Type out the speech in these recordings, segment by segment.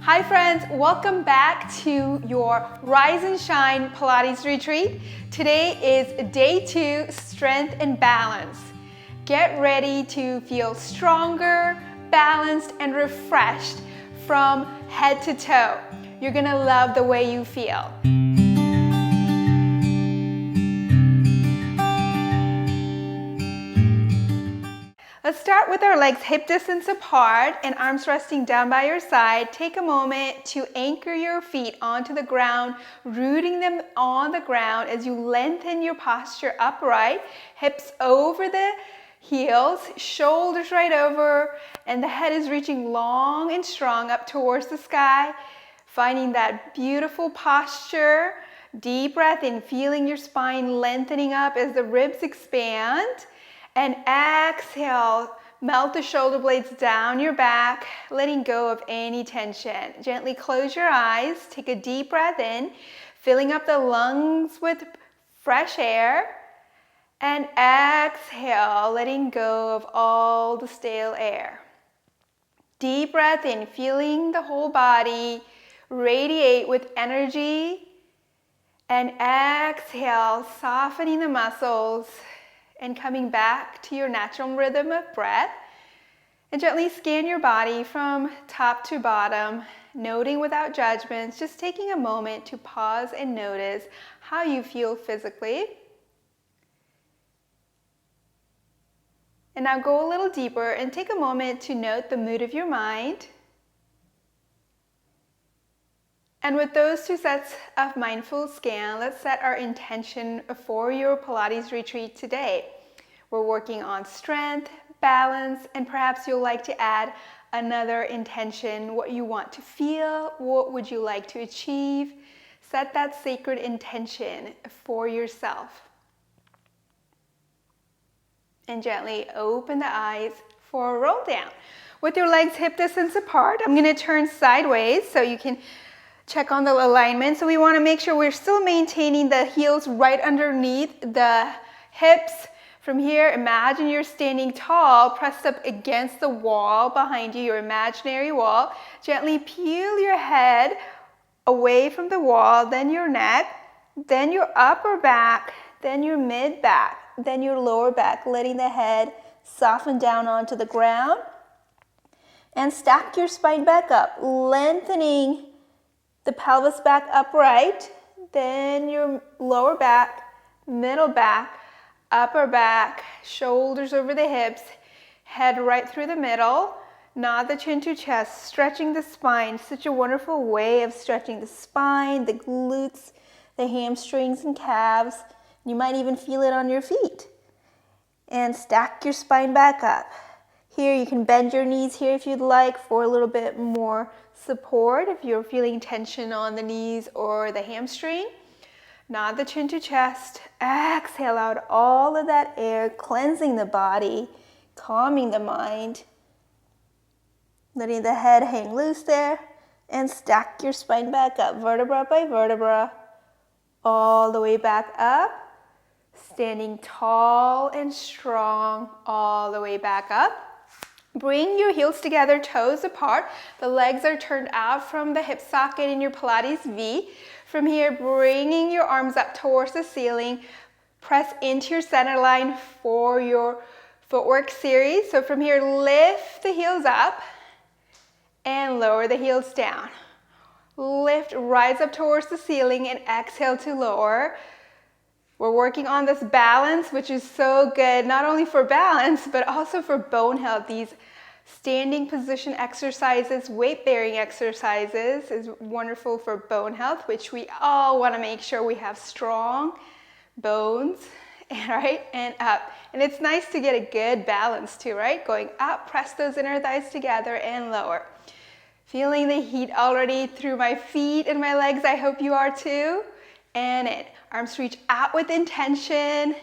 Hi friends, welcome back to your Rise and Shine Pilates Retreat. Today is day 2, strength and balance. Get ready to feel stronger, balanced, and refreshed from head to toe. You're gonna love the way you feel. Let's start with our legs hip distance apart and arms resting down by your side. Take a moment to anchor your feet onto the ground, rooting them on the ground as you lengthen your posture upright, hips over the heels, shoulders right over, and the head is reaching long and strong up towards the sky. Finding that beautiful posture. Deep breath in, feeling your spine lengthening up as the ribs expand. And exhale, melt the shoulder blades down your back, letting go of any tension. Gently close your eyes, take a deep breath in, filling up the lungs with fresh air. And exhale, letting go of all the stale air. Deep breath in, feeling the whole body radiate with energy. And exhale, softening the muscles and coming back to your natural rhythm of breath. And gently scan your body from top to bottom, noting without judgments, just taking a moment to pause and notice how you feel physically. And now go a little deeper and take a moment to note the mood of your mind. And with those 2 sets of mindful scan, let's set our intention for your Pilates retreat today. We're working on strength, balance, and perhaps you'll like to add another intention, what you want to feel, what would you like to achieve. Set that sacred intention for yourself. And gently open the eyes for a roll down. With your legs hip distance apart, I'm going to turn sideways so you can check on the alignment. So we want to make sure we're still maintaining the heels right underneath the hips. From here, imagine you're standing tall, pressed up against the wall behind you, your imaginary wall. Gently peel your head away from the wall, then your neck, then your upper back, then your mid back, then your lower back, letting the head soften down onto the ground. And stack your spine back up, lengthening the pelvis back upright, then your lower back, middle back, upper back, shoulders over the hips, head right through the middle, nod the chin to chest, stretching the spine. Such a wonderful way of stretching the spine, the glutes, the hamstrings and calves. You might even feel it on your feet. And stack your spine back up. Here you can bend your knees here if you'd like for a little bit more support if you're feeling tension on the knees or the hamstring. Nod the chin to chest. Exhale out all of that air, cleansing the body, calming the mind. Letting the head hang loose there. And stack your spine back up, vertebra by vertebra, all the way back up. Standing tall and strong all the way back up. Bring your heels together, toes apart. The legs are turned out from the hip socket in your Pilates V. From here, bringing your arms up towards the ceiling. Press into your center line for your footwork series. So from here, lift the heels up and lower the heels down. Lift, rise up towards the ceiling and exhale to lower. We're working on this balance, which is so good, not only for balance, but also for bone health. These standing position exercises, weight-bearing exercises is wonderful for bone health, which we all want to make sure we have strong bones, right? And up. And it's nice to get a good balance too, right? Going up, press those inner thighs together and lower. Feeling the heat already through my feet and my legs. I hope you are too. And in. Arms reach out with intention,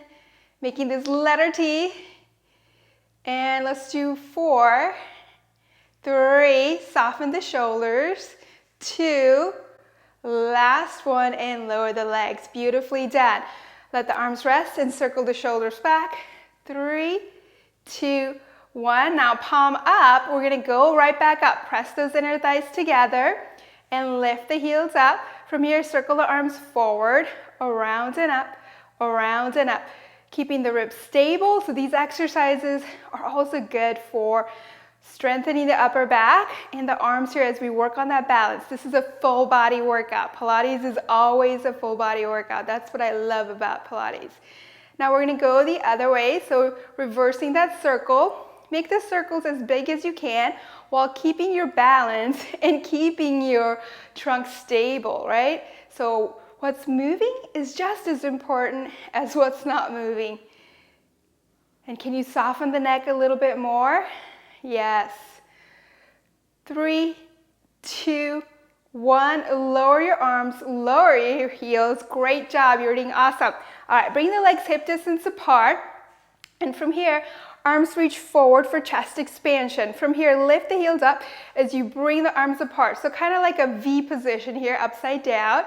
making this letter T. And let's do 4, 3, soften the shoulders, 2, last one, and lower the legs. Beautifully done. Let the arms rest and circle the shoulders back. 3, 2, 1. Now palm up. We're going to go right back up. Press those inner thighs together and lift the heels up. From here, circle the arms forward, around and up, around and up. Keeping the ribs stable. So these exercises are also good for strengthening the upper back and the arms here as we work on that balance. This is a full body workout. Pilates is always a full body workout. That's what I love about Pilates. Now we're going to go the other way. So reversing that circle. Make the circles as big as you can while keeping your balance and keeping your trunk stable, right? So what's moving is just as important as what's not moving. And can you soften the neck a little bit more? Yes. 3, 2, 1. Lower your arms, lower your heels. Great job. You're doing awesome. All right, bring the legs hip distance apart. And from here, arms reach forward for chest expansion. From here, lift the heels up as you bring the arms apart. So kind of like a V position here, upside down.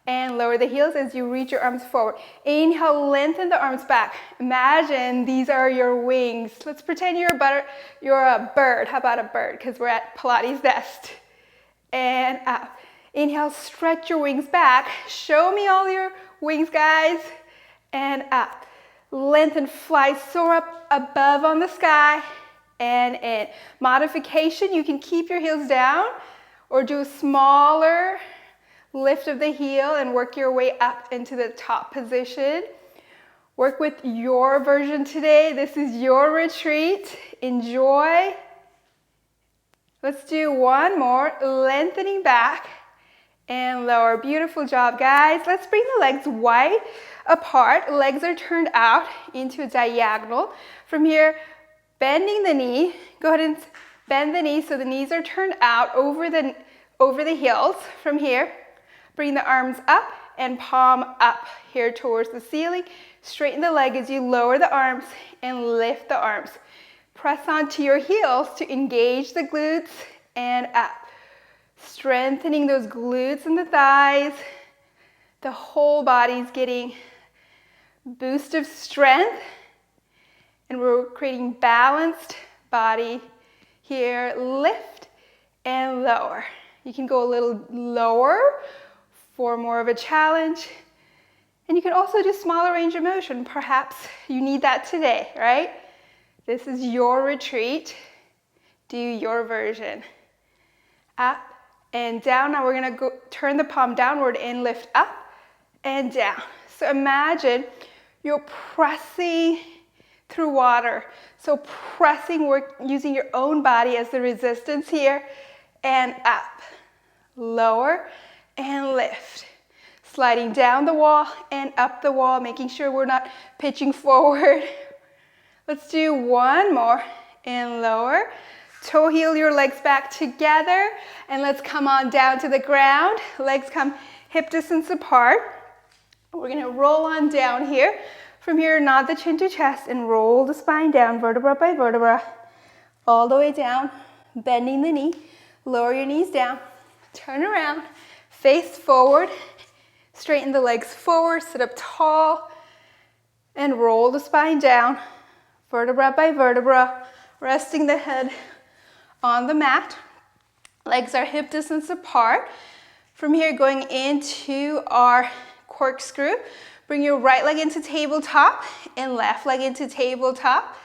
And lower the heels as you reach your arms forward. Inhale, lengthen the arms back. Imagine these are your wings. Let's pretend you're a bird. How about a bird? Because we're at Pilates Nest. And up. Inhale, stretch your wings back. Show me all your wings, guys. And up. Lengthen, fly, soar up above on the sky. And in. Modification, you can keep your heels down or do a smaller lift of the heel and work your way up into the top position. Work with your version today. This is your retreat. Enjoy. Let's do one more. Lengthening back and lower. Beautiful job, guys. Let's bring the legs wide apart. Legs are turned out into a diagonal. From here, bending the knee. Go ahead and bend the knee so the knees are turned out over the heels. From here, bring the arms up and palm up here towards the ceiling. Straighten the leg as you lower the arms and lift the arms. Press onto your heels to engage the glutes and up. Strengthening those glutes and the thighs. The whole body's getting a boost of strength. And we're creating balanced body here. Lift and lower. You can go a little lower for more of a challenge. And you can also do smaller range of motion. Perhaps you need that today, right? This is your retreat. Do your version. Up and down. Now we're going to turn the palm downward and lift up and down. So imagine you're pressing through water. So pressing, work using your own body as the resistance here. And up. Lower. And lift. Sliding down the wall and up the wall, making sure we're not pitching forward. Let's do one more and lower. Toe heel your legs back together and let's come on down to the ground. Legs come hip distance apart. We're going to roll on down here. From here, nod the chin to chest and roll the spine down vertebra by vertebra. All the way down, bending the knee. Lower your knees down. Turn around. Face forward, straighten the legs forward, sit up tall, and roll the spine down, vertebra by vertebra, resting the head on the mat. Legs are hip distance apart. From here, going into our corkscrew, bring your right leg into tabletop and left leg into tabletop.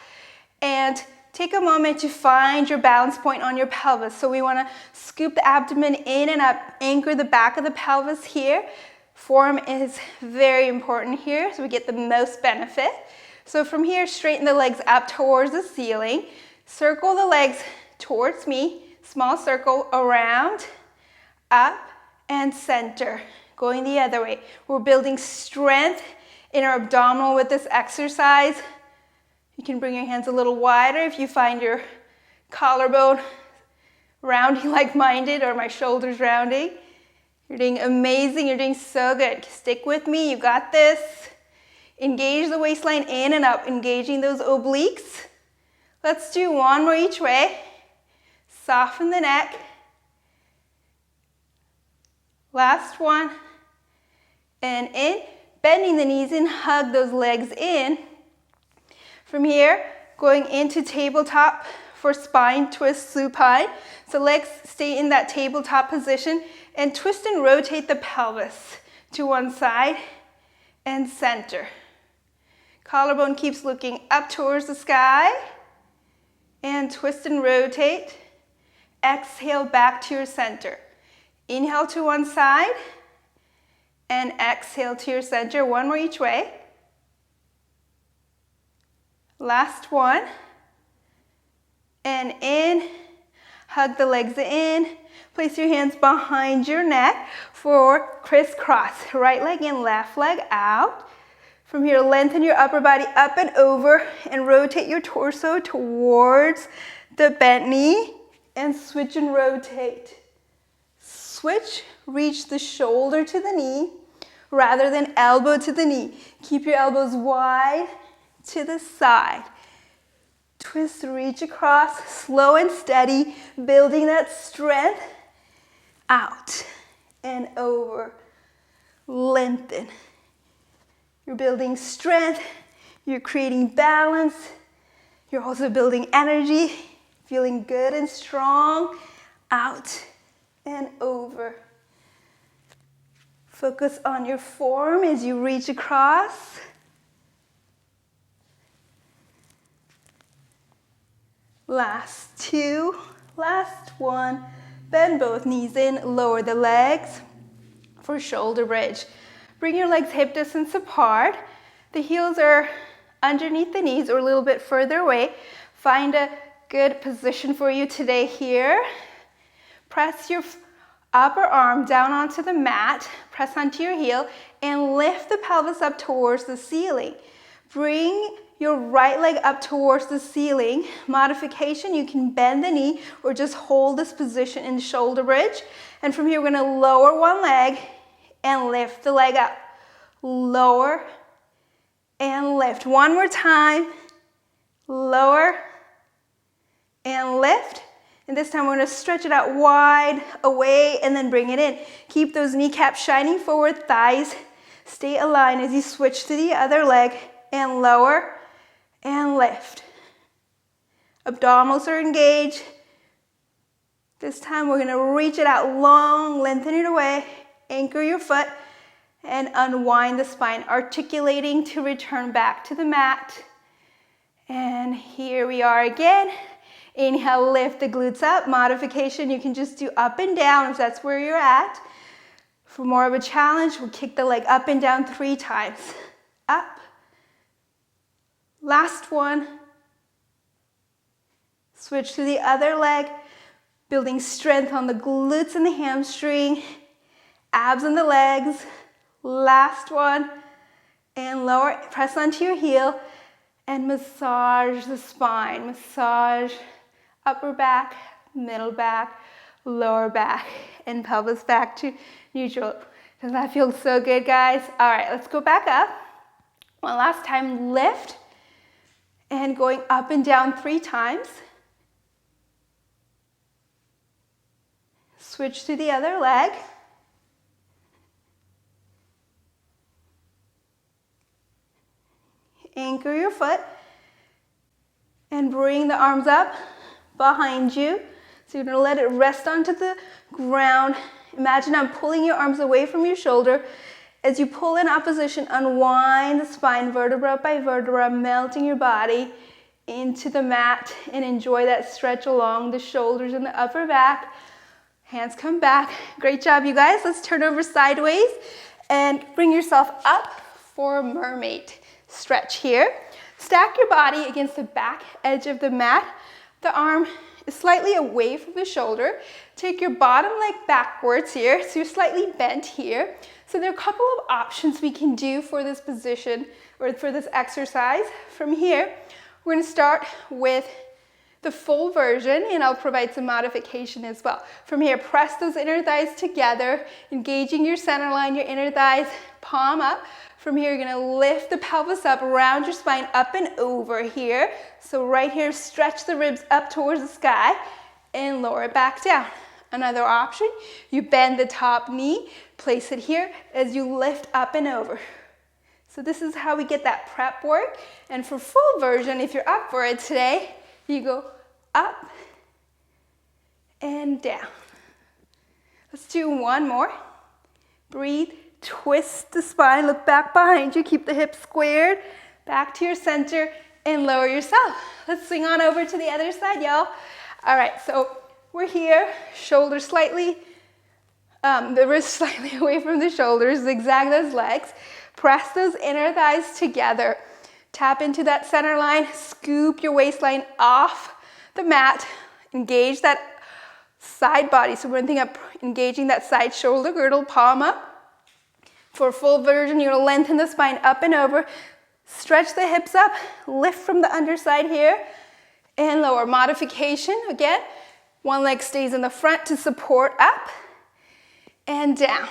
And take a moment to find your balance point on your pelvis. So we want to scoop the abdomen in and up, anchor the back of the pelvis here. Form is very important here so we get the most benefit. So from here, straighten the legs up towards the ceiling. Circle the legs towards me. Small circle around, up, and center. Going the other way. We're building strength in our abdominal with this exercise. You can bring your hands a little wider if you find your collarbone rounding like mine did or my shoulders rounding. You're doing amazing. You're doing so good. Stick with me. You got this. Engage the waistline in and up, engaging those obliques. Let's do one more each way. Soften the neck. Last one. And in. Bending the knees in, hug those legs in. From here, Going into tabletop for spine twist supine. So legs stay in that tabletop position and twist and rotate the pelvis to one side and center. Collarbone keeps looking up towards the sky and twist and rotate. Exhale back to your center. Inhale to one side and exhale to your center. One more each way. Last one. And in. Hug the legs in. Place your hands behind your neck for crisscross. Right leg in, left leg out. From here, lengthen your upper body up and over and rotate your torso towards the bent knee and switch and rotate. Switch, reach the shoulder to the knee rather than elbow to the knee. Keep your elbows wide to the side. Twist, reach across, slow and steady, building that strength. Out and over. Lengthen. You're building strength. You're creating balance. You're also building energy, feeling good and strong. Out and over. Focus on your form as you reach across. Last two, last one. Bend both knees in, lower the legs for shoulder bridge. Bring your legs hip distance apart. The heels are underneath the knees or a little bit further away. Find a good position for you today here. Press your upper arm down onto the mat. Press onto your heel and lift the pelvis up towards the ceiling. Bring your right leg up towards the ceiling. Modification, you can bend the knee or just hold this position in shoulder bridge. And from here, we're gonna lower one leg and lift the leg up. Lower and lift. One more time. Lower and lift. And this time we're gonna stretch it out wide, away, and then bring it in. Keep those kneecaps shining forward, thighs stay aligned as you switch to the other leg and lower and lift. Abdominals are engaged. This time we're gonna reach it out long, lengthen it away, anchor your foot, and unwind the spine, articulating to return back to the mat. And here we are again. Inhale, lift the glutes up. Modification, you can just do up and down if that's where you're at. For more of a challenge, we'll kick the leg up and down 3 times. Up. Last one. Switch to the other leg, building strength on the glutes and the hamstring, abs on the legs. Last one. And lower, press onto your heel and massage the spine. Massage upper back, middle back, lower back, and pelvis back to neutral. Does that feel so good, guys? All right, let's go back up. One last time, lift. And going up and down 3 times. Switch to the other leg. Anchor your foot. And bring the arms up behind you. So you're gonna let it rest onto the ground. Imagine I'm pulling your arms away from your shoulder. As you pull in opposition, unwind the spine vertebra by vertebra, melting your body into the mat, and enjoy that stretch along the shoulders and the upper back. Hands come back. Great job, you guys. Let's turn over sideways and bring yourself up for mermaid stretch here. Stack your body against the back edge of the mat. The arm is slightly away from the shoulder. Take your bottom leg backwards here, so you're slightly bent here. So there are a couple of options we can do for this position or for this exercise. From here, we're going to start with the full version, and I'll provide some modification as well. From here, press those inner thighs together, engaging your center line, your inner thighs, palm up. From here, you're going to lift the pelvis up, round your spine up and over here. So right here, stretch the ribs up towards the sky and lower it back down. Another option, you bend the top knee, place it here as you lift up and over. So So this is how we get that prep work. And for full version, if you're up for it today, you go up and down. Let's do one more. Breathe, twist the spine, look back behind you, keep the hips squared, back to your center, and lower yourself. Let's swing on over to the other side, y'all. All right, so we're here, shoulders slightly, the wrists slightly away from the shoulders, zigzag those legs, press those inner thighs together, tap into that center line, scoop your waistline off the mat, engage that side body. So we're thinking of engaging that side shoulder girdle, palm up. For full version, you're gonna lengthen the spine up and over, stretch the hips up, lift from the underside here, and lower. Modification, again, one leg stays in the front to support up and down.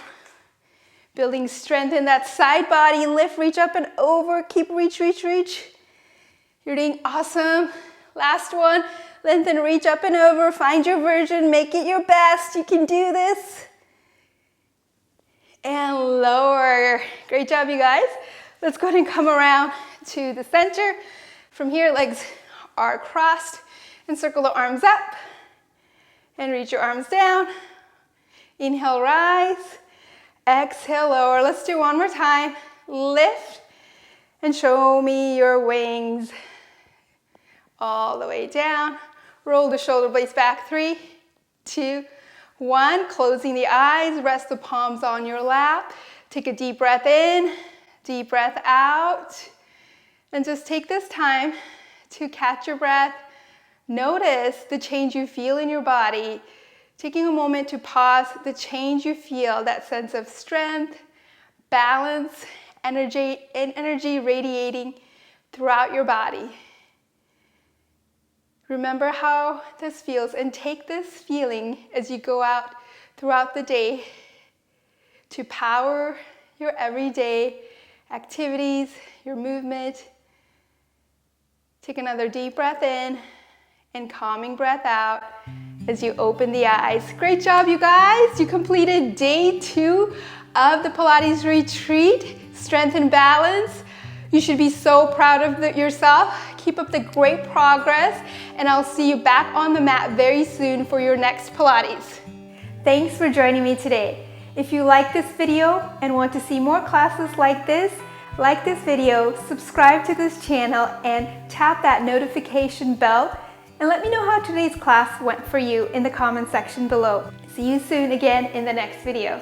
Building strength in that side body, lift, reach up and over, keep reach, reach, reach. You're doing awesome. Last one. Lengthen, reach up and over, find your version, make it your best. You can do this. And lower. Great job, you guys. Let's go ahead and come around to the center. From here, legs are crossed, and circle the arms up. And reach your arms down. Inhale, rise. Exhale, lower. Let's do one more time. Lift, and show me your wings. All the way down. Roll the shoulder blades back. 3, 2, 1. Closing the eyes. Rest the palms on your lap. Take a deep breath in, deep breath out. And just take this time to catch your breath. Notice the change you feel in your body. Taking a moment to pause the change you feel, that sense of strength, balance, energy, and energy radiating throughout your body. Remember how this feels and take this feeling as you go out throughout the day to power your everyday activities, your movement. Take another deep breath in and calming breath out as you open the eyes. Great job, you guys. You completed day 2 of the Pilates Retreat, Strength and Balance. You should be so proud of yourself. Keep up the great progress, and I'll see you back on the mat very soon for your next Pilates. Thanks for joining me today. If you like this video and want to see more classes like this video, subscribe to this channel and tap that notification bell, and let me know how today's class went for you in the comment section below. See you soon again in the next video.